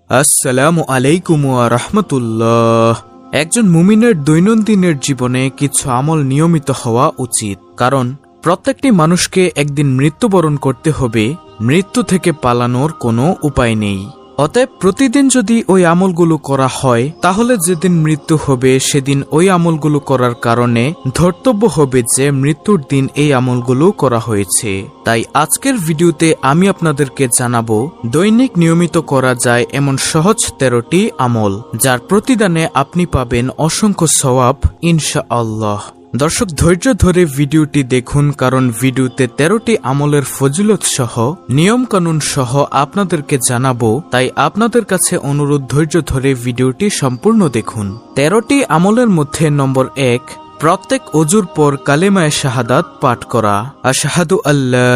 আসসালামু আলাইকুম ওয়া রাহমাতুল্লাহ। একজন মুমিনের দৈনন্দিনের জীবনে কিছু আমল নিয়মিত হওয়া উচিত, কারণ প্রত্যেকটি মানুষকে একদিন মৃত্যুবরণ করতে হবে। মৃত্যু থেকে পালানোর কোনো উপায় নেই। অতএব প্রতিদিন যদি ওই আমলগুলো করা হয়, তাহলে যেদিন মৃত্যু হবে সেদিন ওই আমলগুলো করার কারণে ধর্তব্য হবে যে মৃত্যুর দিন এই আমলগুলো করা হয়েছে। তাই আজকের ভিডিওতে আমি আপনাদেরকে জানাবো দৈনিক নিয়মিত করা যায় এমন সহজ 13টি আমল, যার প্রতিদানে আপনি পাবেন অসংখ্য সওয়াব ইনশাআল্লাহ। দর্শক, ধৈর্য ধরে ভিডিওটি দেখুন, কারণ ভিডিওতে 13টি আমলের ফজিলত সহ নিয়ম কানুন সহ আপনাদেরকে জানাবো। তাই আপনাদের কাছে অনুরোধ, ধৈর্য ধরে ভিডিওটি সম্পূর্ণ দেখুন। 13টি আমলের মধ্যে নম্বর 1, প্রত্যেক অজুর পর কালেমায়ে শাহাদাত পাঠ করা। আশহাদু আল্লা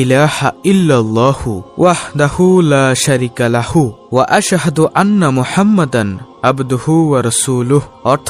ইলাহা ইল্লাল্লাহু ওয়াহদাহু লা শারিকা লাহু ওয়া আশহাদু আন্না মুহাম্মাদান আবদুহু ওয়া রাসূলুহু। অর্থ,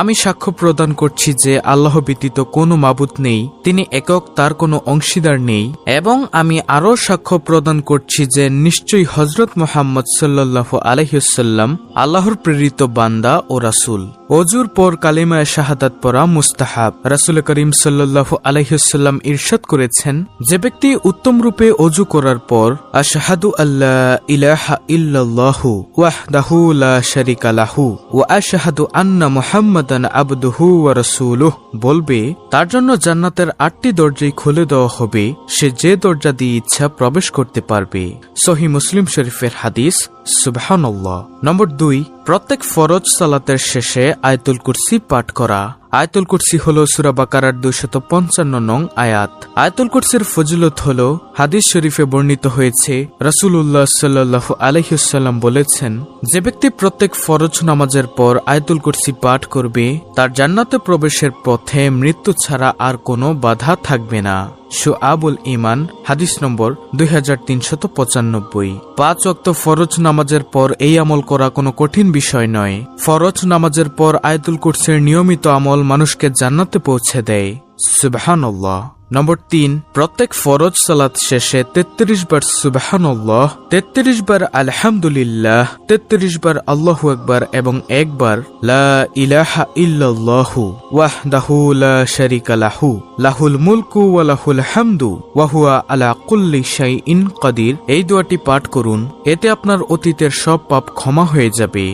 আমি সাক্ষ্য প্রদান করছি যে আল্লাহ ব্যতীত কোনো মাবুদ নেই, তিনি একক, তার কোনো অংশীদার নেই, এবং আমি আরও সাক্ষ্য প্রদান করছি যে নিশ্চয়ই হযরত মুহাম্মদ সাল্লাল্লাহু আলাইহি ওয়াসাল্লাম আল্লাহর প্রেরিত বান্দা ও রাসূল। অজুর পর কালিমায়ে শাহাদাত পড়া মুস্তাহাব। রাসূল করিম সাল্লাল্লাহু আলাইহি ওয়াসাল্লাম ইরশাদ করেছেন, যে ব্যক্তি উত্তম রূপে অজু করার পর আশহাদু আল্লা ইলাহা ইল্লাল্লাহু ওয়াহদাহু লা শারিকা লাহু ওয়া আশহাদু আন্না মুহাম্মাদান আবদুহু ওয়া রাসূলুহু বলবে, তার জন্য জান্নাতের 8টি দরজাই খুলে দেওয়া হবে, সে যে দরজা দিয়ে ইচ্ছা প্রবেশ করতে পারবে। সহিহ মুসলিম শরীফের হাদিস। সুবহানাল্লাহ। নম্বর 2, প্রত্যেক ফরজ সালাতের শেষে আয়াতুল কুরসি পাঠ করা। আয়াতুল কুরসি হল সূরা বাকারার 255 নং আয়াত। আয়াতুল কুরসির ফজিলত হল, হাদিস শরীফে বর্ণিত হয়েছে, রাসূলুল্লাহ সাল্লাল্লাহু আলাইহি ওয়াসাল্লাম বলেছেন, যে ব্যক্তি প্রত্যেক ফরজ নামাজের পর আয়াতুল কুরসি পাঠ করবে, তার জান্নাতে প্রবেশের পথে মৃত্যু ছাড়া আর কোনো বাধা থাকবে না। শুআবুল ঈমান, হাদিস নম্বর 2395। 5 ওয়াক্ত ফরজ নামাজের পর এই আমল করা কোনো কঠিন বিষয় নয়। ফরজ নামাজের পর আয়াতুল কুরসির নিয়মিত আমল মানুষকে জান্নাতে পৌঁছে দেয়। সুবহানাল্লাহ। নম্বর 3, প্রত্যেক ফরজ সালাত শেষে 33 বার সুবহানাল্লাহ, 33 বার আলহামদুলিল্লাহ, 33 বার আল্লাহু আকবার এবং 1 বার লা ইলাহা ইল্লাল্লাহু ওয়াহদাহু লা শারিকা লাহু লাহুল মুলকু ওয়া লাহুল হামদু ওয়া হুয়া আলা কুল্লি শাইইন কাদির। এই দোয়াটি পাঠ করুন, এতে আপনার অতীতের সব পাপ ক্ষমা হয়ে যাবে।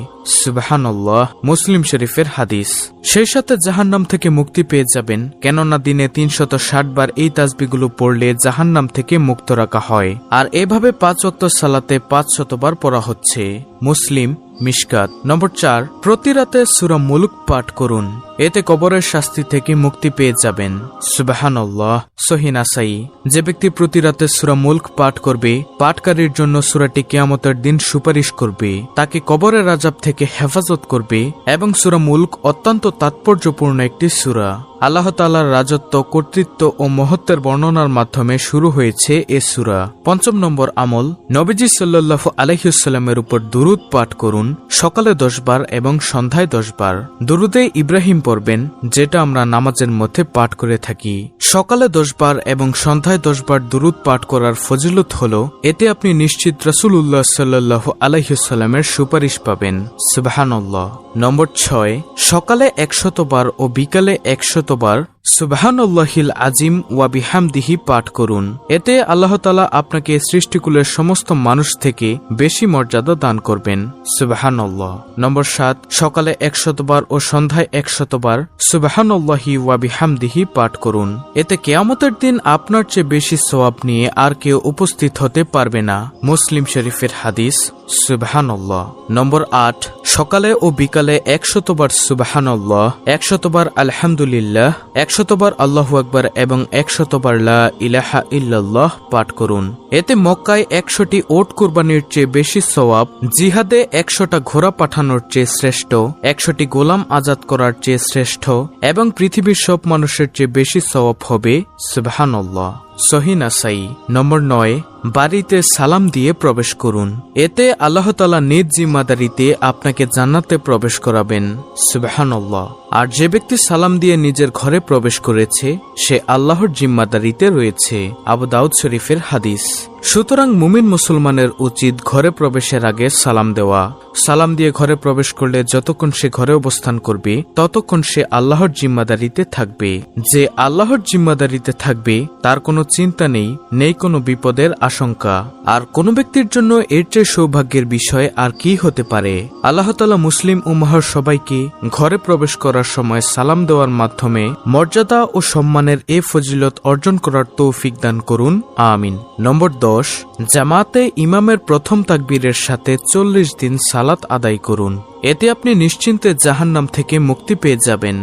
সুবহানাল্লাহ। মুসলিম শরীফের হাদিস। সেই সাথে জাহান্নাম থেকে মুক্তি পেয়ে যাবেন, কেননা দিনে 360 বার এই তাসবিহগুলো পড়লে জাহান্নাম থেকে মুক্ত রাখা হয়। আর এভাবে 5 ওয়াক্ত সালাতে 500 বার পড়া হচ্ছে। মুসলিম মিশকাত। নম্বর 4, প্রতি রাতে সূরা মুলক পাঠ করুন, এতে কবরের শাস্তি থেকে মুক্তি পেয়ে যাবেন। সুবহানাল্লাহ। সহিহ নাসাই। যে ব্যক্তি প্রতি রাতে সূরা মুলক পাঠ করবে, পাঠকারীর জন্য সূরাটি কিয়ামতের দিন সুপারিশ করবে, তাকে কবরের আযাব থেকে হেফাজত করবে, এবং সূরা মুলক অত্যন্ত তাৎপর্যপূর্ণ একটি সূরা। আল্লাহ তাআলার রাজত্ব, কর্তৃত্ব ও মহত্বের বর্ণনার মাধ্যমে শুরু হয়েছে এ সূরা। 5 নম্বর আমল, নবীজি সাল্লাল্লাহু আলাইহি ওয়াসাল্লামের উপর দুরূদ পাঠ করুন, সকালে 10 বার এবং সন্ধ্যায় 10 বার। দুরূদে ইব্রাহিম পড়বেন, যেটা আমরা নামাজের মধ্যে পাঠ করে থাকি। সকালে 10 বার এবং সন্ধ্যায় 10 বার দুরূদ পাঠ করার ফজিলত হল, এতে আপনি নিশ্চিত রাসূলুল্লাহ সাল্লাল্লাহু আলাইহি ওয়াসাল্লামের সুপারিশ পাবেন। সুবহানাল্লাহ। নম্বর 6, সকালে 100 বার ও বিকালে 100 বার সুবহানাল্লাহিল আজিম ওয়া বিহামদিহি পাঠ করুন, এতে আল্লাহ তাআলা আপনাকে সৃষ্টিকুলের সমস্ত মানুষ থেকে বেশি মর্যাদা দান করবেন। সুবহানাল্লাহ। নম্বর 7, সকালে 100 বার ও সন্ধ্যায় 100 বার সুবহানাল্লাহি ওয়া বিহামদিহি পাঠ করুন, এতে কিয়ামতের দিন আপনার চেয়ে বেশি সওয়াব নিয়ে আর কেউ উপস্থিত হতে পারবে না। মুসলিম শরীফের হাদিস। সুবহানাল্লাহ। নম্বর 8, সকালে ও বিকালে 100 বার সুবহানাল্লাহ, 100 বার আলহামদুলিল্লাহ, 100 বার আল্লাহু আকবার এবং 100 বার লা ইলাহা ইল্লাল্লাহ পাঠ করুন, এতে মক্কায় 100টি ওট কুরবানির চেয়ে বেশি সওয়াব, জিহাদে 100টা ঘোড়া পাঠানোর চেয়ে শ্রেষ্ঠ, 100টি গোলাম আজাদ করার চেয়ে শ্রেষ্ঠ, এবং পৃথিবীর সব মানুষের চেয়ে বেশি সওয়াব হবে। সুবহানাল্লাহ। সহিহ নাসাই। নম্বর 9, বাড়িতে সালাম দিয়ে প্রবেশ করুন। এতে আল্লাহ তাআলা নিজ জিম্মাদারিতে আপনাকে জান্নাতে প্রবেশ করাবেন। সুবহানাল্লাহ। আর যে ব্যক্তি সালাম দিয়ে নিজের ঘরে প্রবেশ করেছে সে আল্লাহর জিম্মাদারিতে রয়েছে। আবু দাউদ শরীফের হাদিস। সুতরাং মুমিন মুসলমানের উচিত ঘরে প্রবেশের আগে সালাম দেওয়া। সালাম দিয়ে ঘরে প্রবেশ করলে যতক্ষণ সে ঘরে অবস্থান করবে ততক্ষণ সে আল্লাহর জিম্মাদারিতে থাকবে। যে আল্লাহর জিম্মাদারিতে থাকবে তার কোনো চিন্তা নেই কোনো বিপদের আশঙ্কা। আর কোনো ব্যক্তির জন্য এর চেয়ে সৌভাগ্যের বিষয় আর কি হতে পারে। আল্লাহ তাআলা মুসলিম উম্মাহর সবাইকে ঘরে প্রবেশ করার সময় সালাম দেওয়ার মাধ্যমে মর্যাদা ও সম্মানের এ ফজিলত অর্জন করার তৌফিক দান করুন, আমিন। নম্বর 10, জামাতে ইমামের প্রথম তাকবীরের সাথে 40 দিন সালাত আদায় করুন। এতে আপনি নিশ্চিন্তে জাহান্নাম থেকে মুক্তি পেয়ে যাবেন।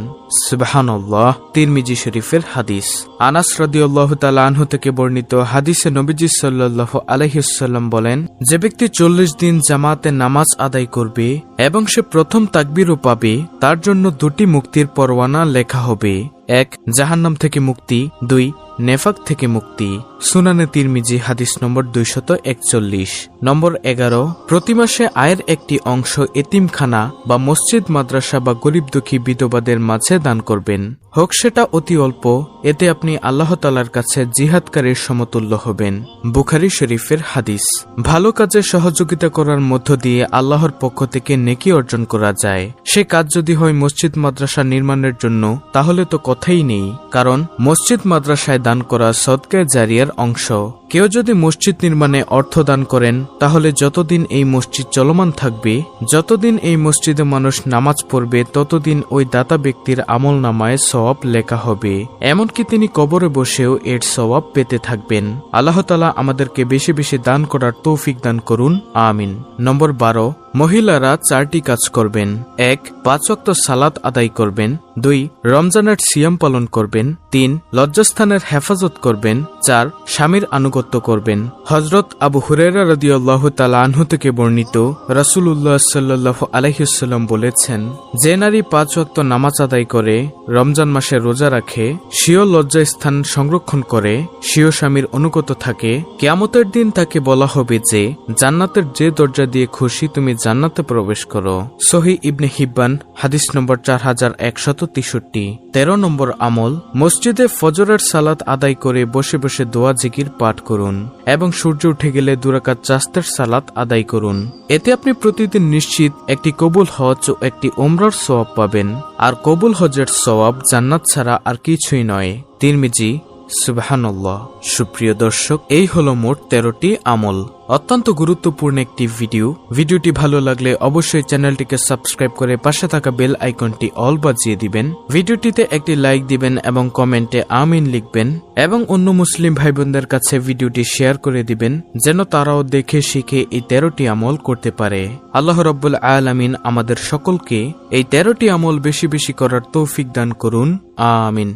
সুবহানাল্লাহ। তিরমিজি শরীফের হাদিস। আনাস রাদিয়াল্লাহু তাআলা আনহু থেকে বর্ণিত হাদিসে নবীজি সাল্লাল্লাহু আলাইহি ওয়াসাল্লাম বলেন, যে ব্যক্তি 40 দিন জামাতে নামাজ আদায় করবে এবং সে প্রথম তাকবীরও পাবে তার জন্য 2টি মুক্তির পরওয়ানা লেখা হবে। 1, জাহান্নাম থেকে মুক্তি। 2, নেফাক থেকে মুক্তি। সুনানে তিরমিজি হাদিস নম্বর 241। নম্বর 11, প্রতি মাসে আয়ের একটি অংশ এতিমখানা বা মসজিদ মাদ্রাসা বা গরিব দুঃখী বিধবাদের মাঝে দান করবেন, হোক সেটা অতি অল্প। এতে আপনি আল্লাহ তাআলার কাছে জিহাদকারীর সমতুল্য হবেন। বুখারী শরীফের হাদিস। ভালো কাজে সহযোগিতা করার মধ্য দিয়ে আল্লাহর পক্ষ থেকে নেকি অর্জন করা যায়। সে কাজ যদি হয় মসজিদ মাদ্রাসা নির্মাণের জন্য তাহলে তো কথাই নেই, কারণ মসজিদ মাদ্রাসায় দান করা সদকায়ে জারিয়ার অংশ। কেউ যদি মসজিদ নির্মাণে অর্থ দান করেন তাহলে যতদিন এই মসজিদ চলমান থাকবে, যতদিন এই মসজিদে মানুষ নামাজ পড়বে ততদিন ওই দাতা ব্যক্তির আমল নামায় সওয়াব লেখা হবে। এমনকি তিনি কবরে বসেও এর সওয়াব পেতে থাকবেন। আল্লাহ তাআলা আমাদেরকে বেশি বেশি দান করার তৌফিক দান করুন, আমিন। নম্বর 12, মহিলারা 4টি কাজ করবেন। 1, 5 ওয়াক্ত সালাত আদায় করবেন। 2, রমজানের সিয়াম পালন করবেন। 3, লজ্জাস্থানের হেফাজত করবেন। 4, স্বামীর আনুগত্য করবেন। হযরত আবু হুরায়রা রাদিয়াল্লাহু তাআলা আনহু থেকে বর্ণিত, রাসূলুল্লাহ সাল্লাল্লাহু আলাইহি ওয়াসাল্লাম বলেছেন, যে নারী 5 ওয়াক্ত নামাজ আদায় করে, রমজান মাসে রোজা রাখে, স্বীয় লজ্জাস্থান সংরক্ষণ করে, স্বীয় স্বামীর অনুগত থাকে, কিয়ামতের দিন তাকে বলা হবে যে জান্নাতের যে দরজা দিয়ে খুশি তুমি জান্নাতে প্রবেশ করো। সহিহ ইবনে হিব্বান হাদিস নম্বর 4163। 13 নম্বর আমল, মসজিদে ফজরের সালাত আদায় করে বসে বসে দোয়া জিকির পাঠ করুন এবং সূর্য উঠে গেলে 2 রাকাত চাস্তের সালাত আদায় করুন। এতে আপনি প্রতিদিন নিশ্চিত একটি কবুল হজ ও একটি উমরার সওয়াব পাবেন। আর কবুল হজের সওয়াব জান্নাত ছাড়া আর কিছুই নয়। তিরমিজি। সুবহানাল্লাহ। সুপ্রিয় দর্শক, এই হলো মোট 13টি আমল। অত্যন্ত গুরুত্বপূর্ণ একটি ভিডিওটি ভালো লাগলে অবশ্যই চ্যানেলটিকে সাবস্ক্রাইব করে পাশে থাকা বেল আইকনটি অল বাজিয়ে দিবেন। ভিডিওটিতে একটি লাইক দিবেন এবং কমেন্টে আমিন লিখবেন এবং অন্য মুসলিম ভাই বোনদের কাছে ভিডিওটি শেয়ার করে দিবেন যেন তারাও দেখে শিখে এই 13টি আমল করতে পারে। আল্লাহ রাব্বুল আলামিন আমাদের সকলকে এই 13টি আমল বেশি বেশি করার তৌফিক দান করুন, আমিন।